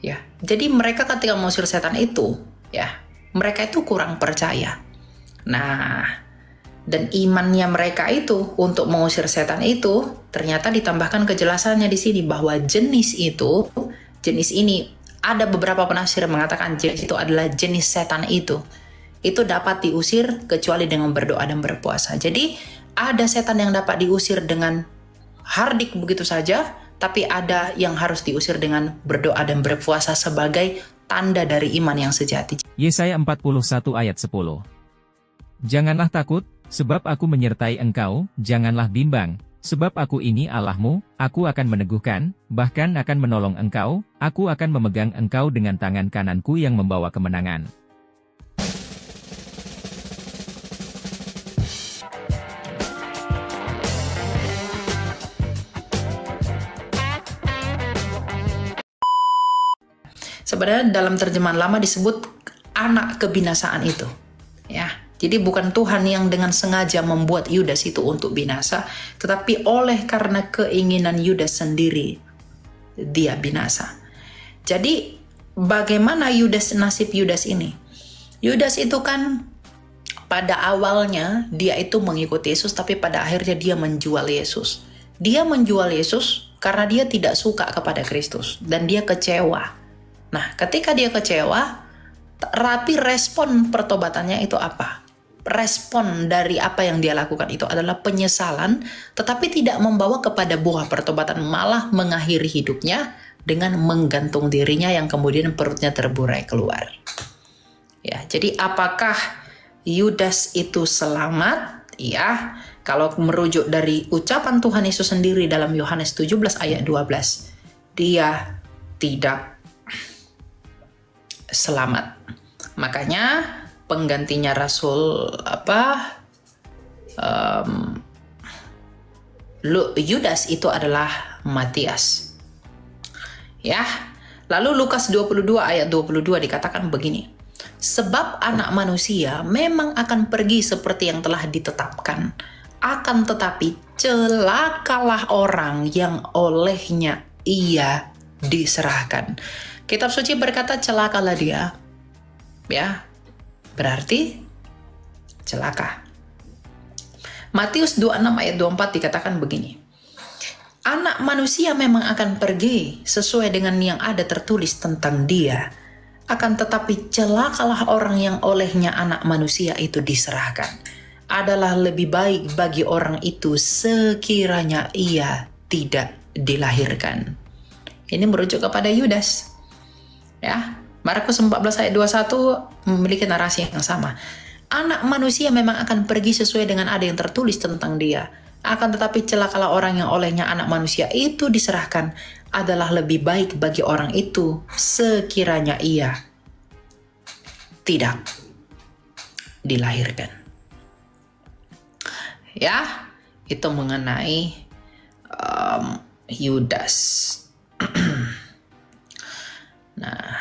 Ya, jadi mereka ketika mengusir setan itu, ya, mereka itu kurang percaya. Nah, dan imannya mereka itu untuk mengusir setan itu ternyata ditambahkan kejelasannya di sini bahwa jenis ini ada beberapa penafsir mengatakan jenis itu adalah jenis setan itu dapat diusir kecuali dengan berdoa dan berpuasa. Jadi ada setan yang dapat diusir dengan hardik begitu saja, tapi ada yang harus diusir dengan berdoa dan berpuasa sebagai tanda dari iman yang sejati. Yesaya 41 ayat 10. Janganlah takut, sebab aku menyertai engkau, janganlah bimbang, sebab aku ini Allahmu, aku akan meneguhkan, bahkan akan menolong engkau, aku akan memegang engkau dengan tangan kananku yang membawa kemenangan. Sebenarnya dalam terjemahan lama disebut anak kebinasaan itu, ya. Jadi bukan Tuhan yang dengan sengaja membuat Yudas itu untuk binasa, tetapi oleh karena keinginan Yudas sendiri dia binasa. Jadi bagaimana nasib Yudas ini? Yudas itu kan pada awalnya dia itu mengikuti Yesus, tapi pada akhirnya dia menjual Yesus. Dia menjual Yesus karena dia tidak suka kepada Kristus dan dia kecewa. Nah, ketika dia kecewa, rapi respon pertobatannya itu apa? Respon dari apa yang dia lakukan itu adalah penyesalan, tetapi tidak membawa kepada buah pertobatan, malah mengakhiri hidupnya dengan menggantung dirinya yang kemudian perutnya terburai keluar. Ya, jadi apakah Yudas itu selamat? Ya, kalau merujuk dari ucapan Tuhan Yesus sendiri dalam Yohanes 17 ayat 12, dia tidak selamat. Makanya penggantinya Rasul Yudas itu adalah Matias. Ya. Lalu Lukas 22 ayat 22 dikatakan begini. Sebab anak manusia memang akan pergi seperti yang telah ditetapkan. Akan tetapi celakalah orang yang olehnya ia diserahkan. Kitab suci berkata celakalah dia. Ya. Berarti celaka. Matius 26 ayat 24 dikatakan begini. Anak manusia memang akan pergi sesuai dengan yang ada tertulis tentang dia. Akan tetapi celakalah orang yang olehnya anak manusia itu diserahkan. Adalah lebih baik bagi orang itu sekiranya ia tidak dilahirkan. Ini merujuk kepada Yudas. Ya, Markus 14 ayat 21 memiliki narasi yang sama. Anak manusia memang akan pergi sesuai dengan ada yang tertulis tentang dia. Akan tetapi celakalah orang yang olehnya anak manusia itu diserahkan. Adalah lebih baik bagi orang itu sekiranya ia tidak dilahirkan. Ya, itu mengenai Yudas. Nah,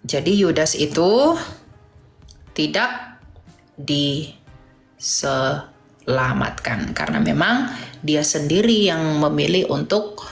jadi Yudas itu tidak diselamatkan karena memang dia sendiri yang memilih untuk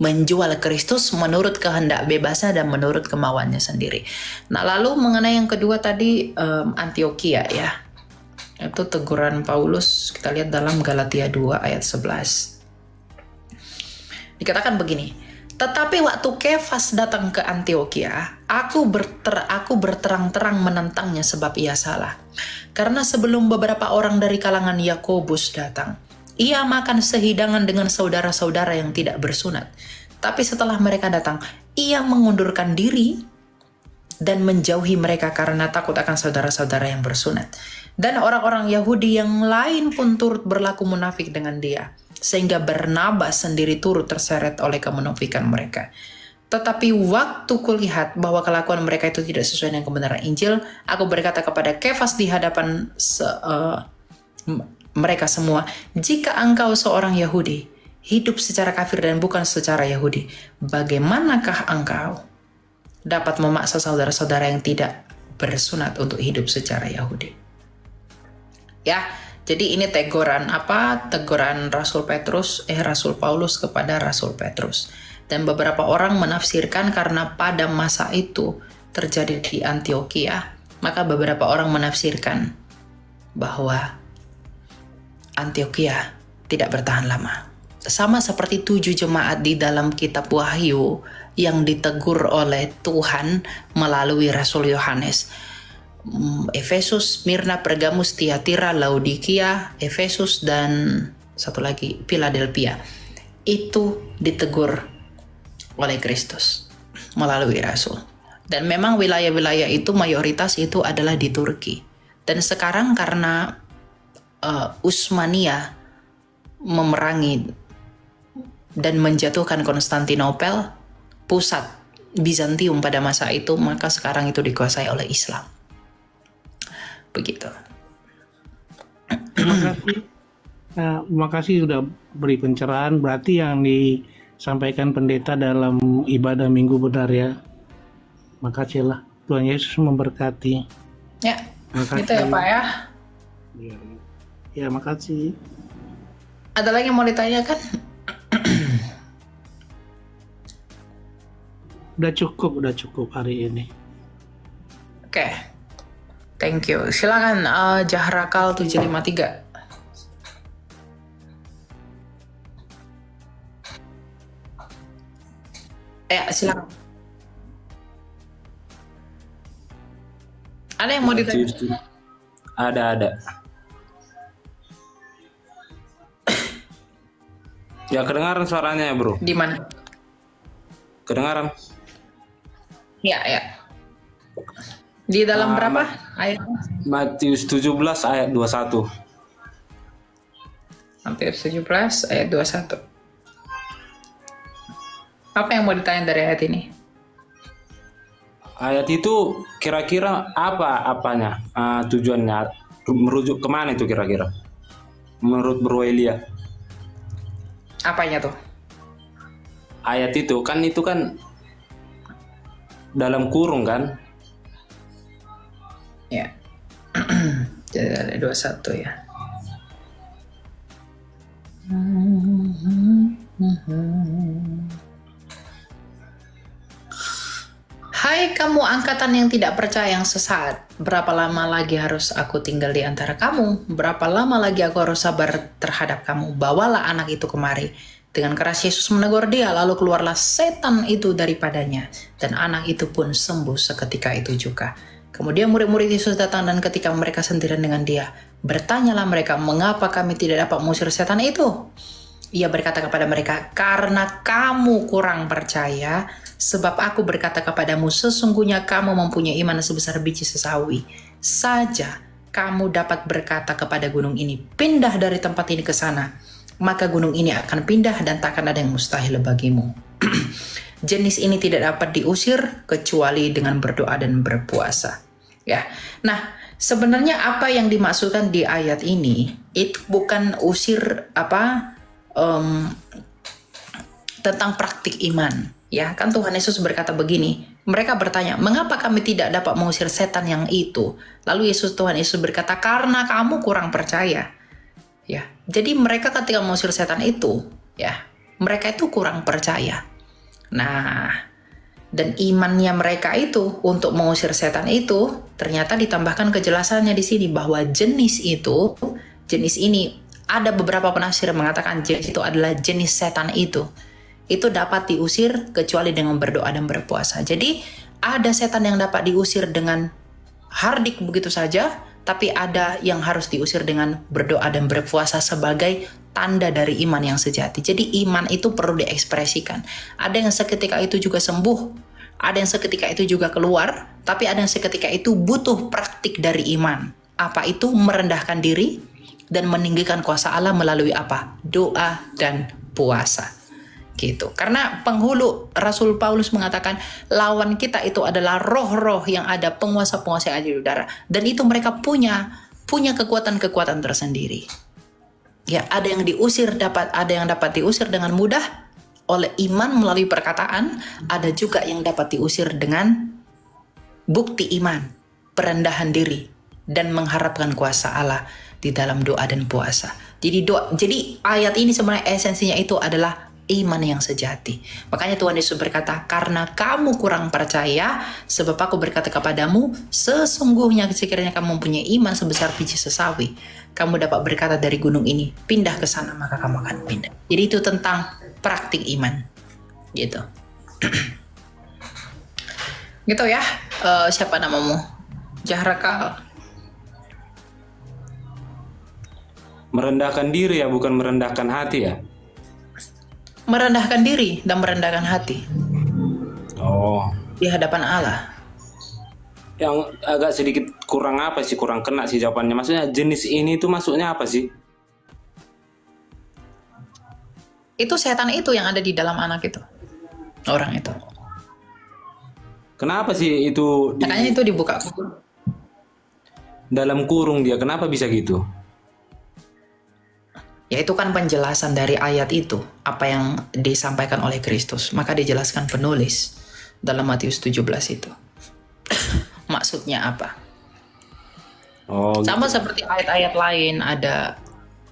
menjual Kristus menurut kehendak bebasnya dan menurut kemauannya sendiri. Nah, lalu mengenai yang kedua tadi Antiokhia, ya. Itu teguran Paulus, kita lihat dalam Galatia 2 ayat 11. Dikatakan begini, tetapi waktu Kefas datang ke Antiokhia, aku berterang-terang menentangnya sebab ia salah. Karena sebelum beberapa orang dari kalangan Yakobus datang, ia makan sehidangan dengan saudara-saudara yang tidak bersunat. Tapi setelah mereka datang, ia mengundurkan diri dan menjauhi mereka karena takut akan saudara-saudara yang bersunat. Dan orang-orang Yahudi yang lain pun turut berlaku munafik dengan dia. Sehingga Barnabas sendiri turut terseret oleh kemunafikan mereka. Tetapi waktu kulihat bahwa kelakuan mereka itu tidak sesuai dengan kebenaran Injil, aku berkata kepada Kefas di hadapan mereka semua, jika engkau seorang Yahudi, hidup secara kafir dan bukan secara Yahudi, bagaimanakah engkau dapat memaksa saudara-saudara yang tidak bersunat untuk hidup secara Yahudi? Ya, Jadi ini teguran apa? Teguran Rasul Paulus kepada Rasul Petrus. Dan beberapa orang menafsirkan karena pada masa itu terjadi di Antioquia, maka beberapa orang menafsirkan bahwa Antioquia tidak bertahan lama. Sama seperti 7 jemaat di dalam kitab Wahyu yang ditegur oleh Tuhan melalui Rasul Yohanes. Efesus, Smyrna, Pergamus, Tiatira, Laodikia, Efesus, dan satu lagi Philadelphia. Itu ditegur oleh Kristus melalui Rasul. Dan memang wilayah-wilayah itu mayoritas itu adalah di Turki. Dan sekarang karena Utsmania memerangi dan menjatuhkan Konstantinopel, pusat Bizantium pada masa itu, maka sekarang itu dikuasai oleh Islam. Begitu. Terima kasih. Terima kasih sudah beri pencerahan. Berarti yang disampaikan pendeta dalam ibadah Minggu benar ya. Makasihlah. Tuhan Yesus memberkati. Ya, Makasih. gitu ya Pak ya. Ya, makasih. Ada lagi yang mau ditanyakan? Udah cukup hari ini. Oke. Thank you. Silakan Jahrakal 753. Silakan. Ada yang mau ditanya? Ada. Ya, kedengaran suaranya ya, Bro. Di mana? Kedengaran. Ya. Di dalam berapa ayat? Matius 17 ayat 21. Hampir 17 ayat 21. Apa yang mau ditanya dari ayat ini? Ayat itu kira-kira apanya? Tujuannya merujuk kemana itu kira-kira? Menurut Bro Elia. Apanya tuh? Ayat itu kan dalam kurung kan? Ya. Jadi ada 21 ya. Hai kamu angkatan yang tidak percaya yang sesat, berapa lama lagi harus aku tinggal di antara kamu? Berapa lama lagi aku harus sabar terhadap kamu? Bawalah anak itu kemari. Dengan keras Yesus menegur dia, lalu keluarlah setan itu daripadanya. Dan anak itu pun sembuh seketika itu juga. Kemudian murid-murid Yesus datang dan ketika mereka sendirian dengan dia, bertanyalah mereka, mengapa kami tidak dapat mengusir setan itu? Ia berkata kepada mereka, karena kamu kurang percaya, sebab aku berkata kepadamu, sesungguhnya kamu mempunyai iman sebesar biji sesawi saja, kamu dapat berkata kepada gunung ini, pindah dari tempat ini ke sana, maka gunung ini akan pindah dan takkan ada yang mustahil bagimu. Jenis ini tidak dapat diusir kecuali dengan berdoa dan berpuasa. Ya, nah sebenarnya apa yang dimaksudkan di ayat ini itu bukan usir tentang praktik iman, ya kan Tuhan Yesus berkata begini, mereka bertanya, mengapa kami tidak dapat mengusir setan yang itu? Lalu Tuhan Yesus berkata, karena kamu kurang percaya, ya. Jadi mereka ketika mengusir setan itu, ya, mereka itu kurang percaya. Nah, dan imannya mereka itu untuk mengusir setan itu ternyata ditambahkan kejelasannya di sini bahwa jenis ini ada beberapa penafsir yang mengatakan jenis itu adalah jenis setan itu dapat diusir kecuali dengan berdoa dan berpuasa. Jadi ada setan yang dapat diusir dengan hardik begitu saja, tapi ada yang harus diusir dengan berdoa dan berpuasa sebagai tanda dari iman yang sejati. Jadi iman itu perlu diekspresikan. Ada yang seketika itu juga sembuh, ada yang seketika itu juga keluar, tapi ada yang seketika itu butuh praktik dari iman. Apa itu? Merendahkan diri dan meninggikan kuasa Allah melalui apa? Doa dan puasa. Gitu. Karena penghulu Rasul Paulus mengatakan lawan kita itu adalah roh-roh yang ada, penguasa-penguasa yang ada di udara, dan itu mereka punya kekuatan-kekuatan tersendiri. Ya, ada yang dapat diusir dengan mudah oleh iman melalui perkataan, ada juga yang dapat diusir dengan bukti iman, perendahan diri dan mengharapkan kuasa Allah. di dalam doa dan puasa. Jadi ayat ini sebenarnya esensinya itu adalah iman yang sejati. Makanya Tuhan Yesus berkata, karena kamu kurang percaya, sebab aku berkata kepadamu, sesungguhnya sekiranya kamu mempunyai iman sebesar biji sesawi, kamu dapat berkata dari gunung ini, pindah ke sana, maka kamu akan pindah. Jadi itu tentang praktik iman. Gitu. Gitu ya. Siapa namamu? Jahrakal. Merendahkan diri ya, bukan merendahkan hati ya. Merendahkan diri dan merendahkan hati Oh, di hadapan Allah. yang agak sedikit kurang apa sih, kurang kena sih jawabannya. Maksudnya jenis ini tuh masuknya apa sih? Itu setan itu yang ada di dalam anak itu. Orang itu. Kenapa sih itu Makanya itu dibuka. dalam kurung dia? Kenapa bisa gitu? Ya itu kan penjelasan dari ayat itu, apa yang disampaikan oleh Kristus. Maka dijelaskan penulis dalam Matius 17 itu. Maksudnya apa? Oh, Sama gitu. seperti ayat-ayat lain, ada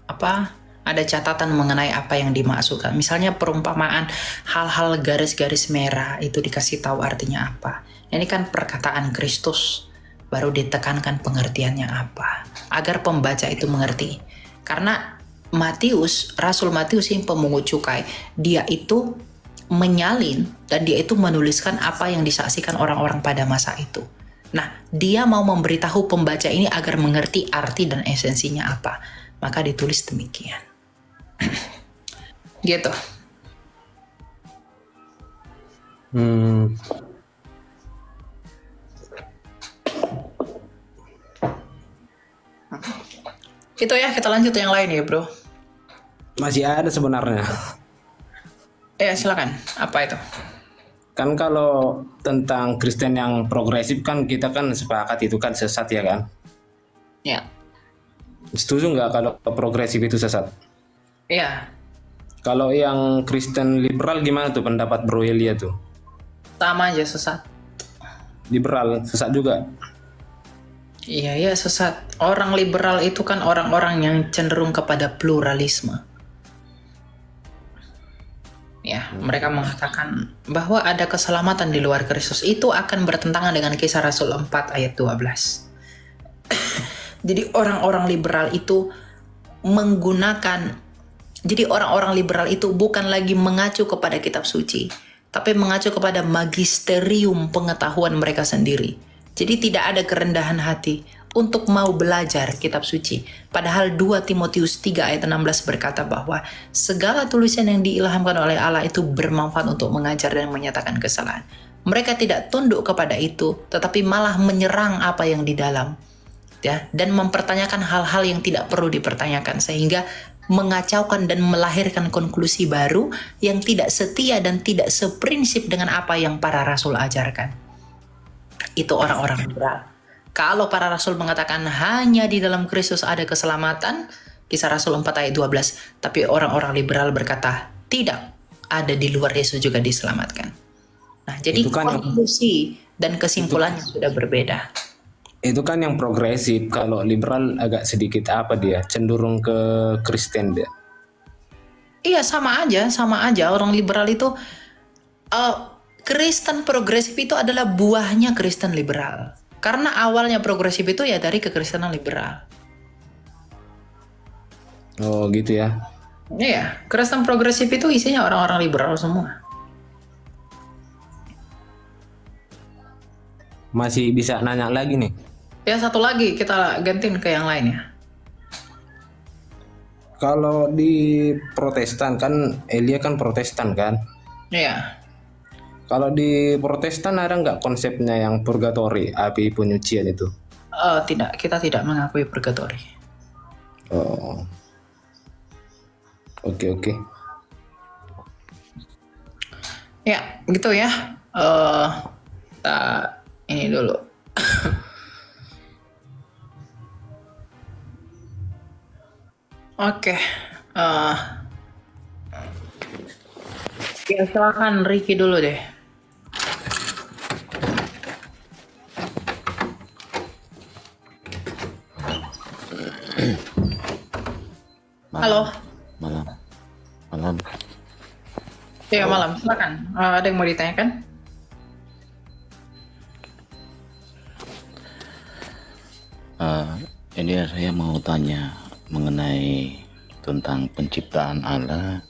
apa? Ada catatan mengenai apa yang dimaksudkan. Misalnya perumpamaan hal-hal garis-garis merah itu dikasih tahu artinya apa. Ini kan perkataan Kristus, baru ditekankan pengertiannya apa, agar pembaca itu mengerti. Karena Rasul Matius yang pemungut cukai, dia itu menyalin dan dia itu menuliskan apa yang disaksikan orang-orang pada masa itu. Nah, dia mau memberitahu pembaca ini agar mengerti arti dan esensinya apa. Maka ditulis demikian. Gitu. Itu ya, kita lanjut yang lain ya, bro. Masih ada sebenarnya. Ya, silakan. Apa itu? Kan kalau tentang Kristen yang progresif kan kita kan sepakat itu kan sesat ya kan? Ya. Setuju nggak kalau progresif itu sesat? Iya. Kalau yang Kristen liberal gimana tuh pendapat Bro Elia tuh? Sama aja sesat. Liberal sesat juga. Iya, ya sesat. Orang liberal itu kan orang-orang yang cenderung kepada pluralisme. Ya, mereka mengatakan bahwa ada keselamatan di luar Kristus. Itu akan bertentangan dengan Kisah Rasul 4 ayat 12. Jadi orang-orang liberal itu orang-orang liberal itu bukan lagi mengacu kepada kitab suci, tapi mengacu kepada magisterium pengetahuan mereka sendiri. Jadi tidak ada kerendahan hati untuk mau belajar kitab suci. Padahal 2 Timotius 3 ayat 16 berkata bahwa segala tulisan yang diilhamkan oleh Allah itu bermanfaat untuk mengajar dan menyatakan kesalahan. Mereka tidak tunduk kepada itu, tetapi malah menyerang apa yang di dalam. Ya, dan mempertanyakan hal-hal yang tidak perlu dipertanyakan, sehingga mengacaukan dan melahirkan konklusi baru yang tidak setia dan tidak seprinsip dengan apa yang para rasul ajarkan. Itu orang-orang liberal. Kalau para rasul mengatakan hanya di dalam Kristus ada keselamatan, Kisah Rasul 4 ayat 12, tapi orang-orang liberal berkata tidak, ada di luar Yesus juga diselamatkan. Nah, jadi Itu kan konklusi dan kesimpulannya sudah berbeda. Itu kan yang progresif. Kalau liberal agak sedikit apa dia? Cenderung ke Kristen dia. Iya, sama aja. Orang liberal itu Kristen progresif itu adalah buahnya Kristen liberal. Karena awalnya progresif itu ya dari kekristenan liberal. Oh gitu ya. Iya, Kristen progresif itu isinya orang-orang liberal semua. Masih bisa nanya lagi nih. Ya, satu lagi kita gantiin ke yang lain ya. Kalau di Protestan kan, Elia kan Protestan kan. Iya. Kalau di Protestan ada nggak konsepnya yang purgatory, api penyucian itu? Tidak, kita tidak mengakui purgatory. Oh. Oke. Ya, gitu ya. Kita ini dulu. Oke. Ya, silakan Ricky dulu deh. Halo. Malam. Malam. Ya, malam. Silakan. Ada yang mau ditanyakan? Ini saya mau tanya mengenai tentang penciptaan Allah,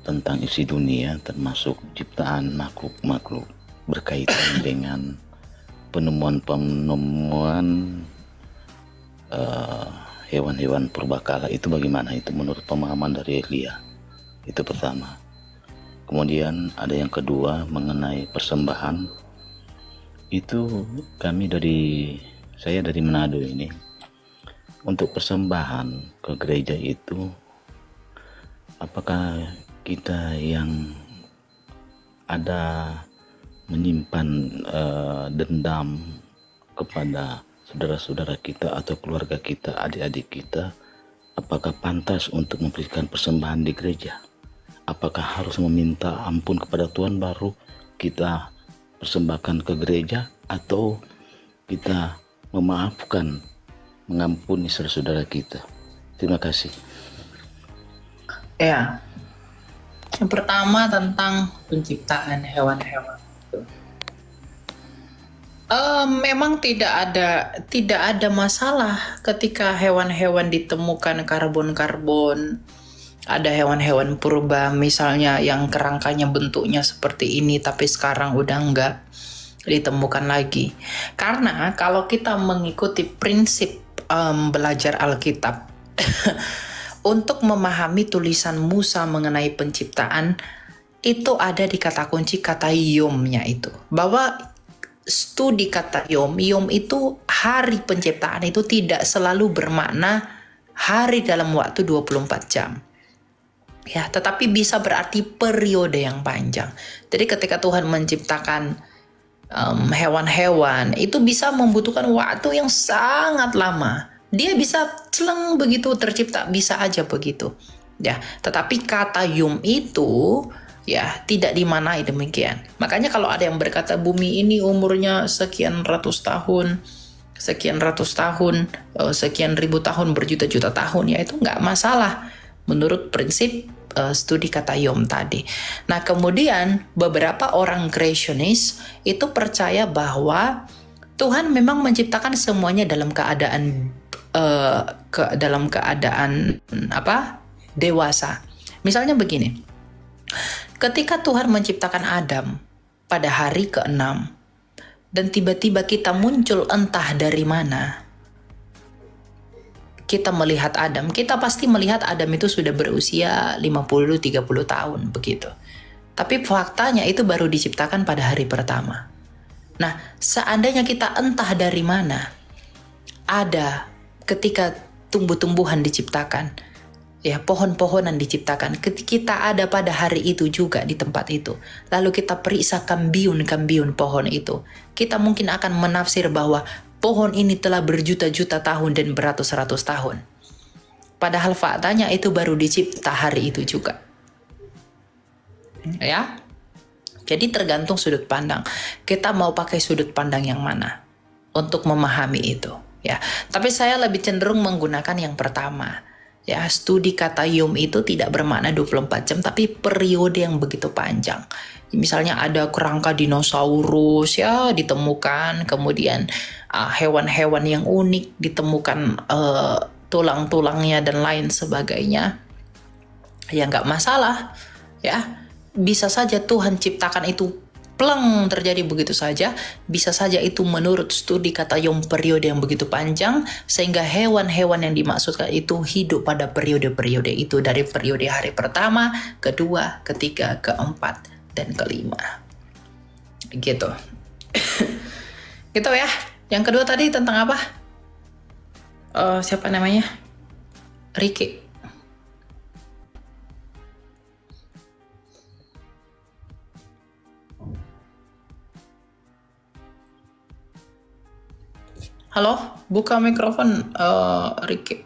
tentang isi dunia, termasuk ciptaan makhluk-makhluk berkaitan dengan penemuan-penemuan hewan-hewan purbakala itu bagaimana itu menurut pemahaman dari Elia. Itu pertama. Kemudian ada yang kedua mengenai persembahan. Itu saya dari Manado ini. Untuk persembahan ke gereja itu, apakah kita yang ada menyimpan dendam kepada saudara-saudara kita atau keluarga kita, adik-adik kita, apakah pantas untuk memberikan persembahan di gereja? Apakah harus meminta ampun kepada Tuhan baru kita persembahkan ke gereja, atau kita memaafkan, mengampuni saudara-saudara kita? Terima kasih. Ya. Yang pertama tentang penciptaan hewan-hewan. Memang tidak ada masalah ketika hewan-hewan ditemukan karbon-karbon. Ada hewan-hewan purba misalnya yang kerangkanya bentuknya seperti ini, tapi sekarang udah enggak ditemukan lagi. Karena kalau kita mengikuti prinsip belajar Alkitab untuk memahami tulisan Musa mengenai penciptaan, itu ada di kata kunci kata yom-nya itu. Bahwa studi kata yom itu hari penciptaan itu tidak selalu bermakna hari dalam waktu 24 jam. Ya, tetapi bisa berarti periode yang panjang. Jadi ketika Tuhan menciptakan hewan-hewan, itu bisa membutuhkan waktu yang sangat lama. Dia bisa celeng begitu tercipta, bisa aja begitu. Ya, tetapi kata yom itu ya tidak dimanai demikian. Makanya kalau ada yang berkata bumi ini umurnya sekian ratus tahun, sekian ribu tahun, berjuta-juta tahun, ya itu nggak masalah menurut prinsip studi kata yom tadi. Nah, kemudian beberapa orang creationist itu percaya bahwa Tuhan memang menciptakan semuanya dalam keadaan dewasa. Misalnya begini. Ketika Tuhan menciptakan Adam pada hari ke-6 dan tiba-tiba kita muncul entah dari mana, kita melihat Adam, kita pasti melihat Adam itu sudah berusia 50-30 tahun begitu. Tapi faktanya itu baru diciptakan pada hari pertama. Nah, seandainya kita entah dari mana, ada ketika tumbuh-tumbuhan diciptakan, ya pohon-pohonan diciptakan, kita ada pada hari itu juga di tempat itu, lalu kita periksa kambiun-kambiun pohon itu, kita mungkin akan menafsir bahwa pohon ini telah berjuta-juta tahun dan beratus-ratus tahun. Padahal faktanya itu baru dicipta hari itu juga. Ya. Jadi tergantung sudut pandang. Kita mau pakai sudut pandang yang mana untuk memahami itu, ya. Tapi saya lebih cenderung menggunakan yang pertama. Ya, studi kata yom itu tidak bermakna 24 jam, tapi periode yang begitu panjang. Misalnya ada kerangka dinosaurus ya ditemukan, kemudian hewan-hewan yang unik ditemukan, tulang-tulangnya dan lain sebagainya. Ya nggak masalah, ya bisa saja Tuhan ciptakan itu pleng terjadi begitu saja, bisa saja itu menurut studi kata yom periode yang begitu panjang, sehingga hewan-hewan yang dimaksudkan itu hidup pada periode-periode itu, dari periode hari pertama, kedua, ketiga, keempat, dan kelima. Gitu. Gitu ya. Yang kedua tadi tentang apa? Siapa namanya? Ricky. Halo, buka mikrofon, Ricky.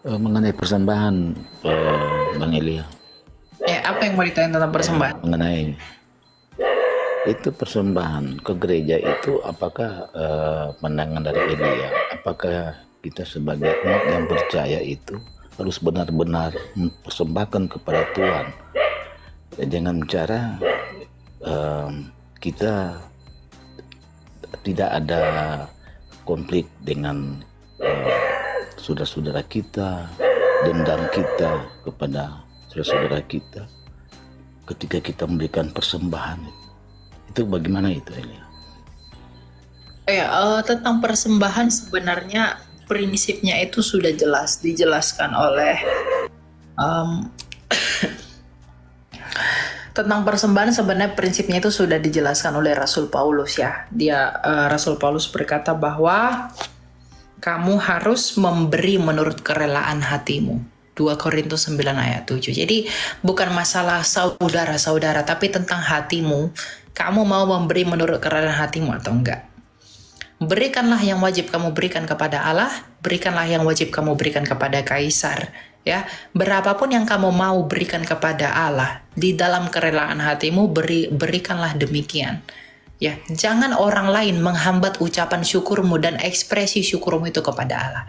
Mengenai persembahan, Bang Elia. Apa yang mau ditanya tentang persembahan? Mengenai Itu persembahan ke gereja itu apakah pandangan dari Elia? Apakah kita sebagai umat yang percaya itu harus benar-benar mempersembahkan kepada Tuhan dengan cara kita tidak ada konflik dengan saudara-saudara kita, dendam kita kepada saudara-saudara kita ketika kita memberikan persembahan. Itu bagaimana itu, Elia? Tentang persembahan sebenarnya prinsipnya itu sudah jelas dijelaskan oleh tentang persembahan sebenarnya prinsipnya itu sudah dijelaskan oleh Rasul Paulus ya. Rasul Paulus berkata bahwa kamu harus memberi menurut kerelaan hatimu. 2 Korintus 9 ayat 7. Jadi bukan masalah saudara-saudara, tapi tentang hatimu. Kamu mau memberi menurut kerelaan hatimu atau enggak? Berikanlah yang wajib kamu berikan kepada Allah, berikanlah yang wajib kamu berikan kepada kaisar. Ya, berapapun yang kamu mau berikan kepada Allah di dalam kerelaan hatimu, berikanlah demikian. Ya, jangan orang lain menghambat ucapan syukurmu dan ekspresi syukurmu itu kepada Allah.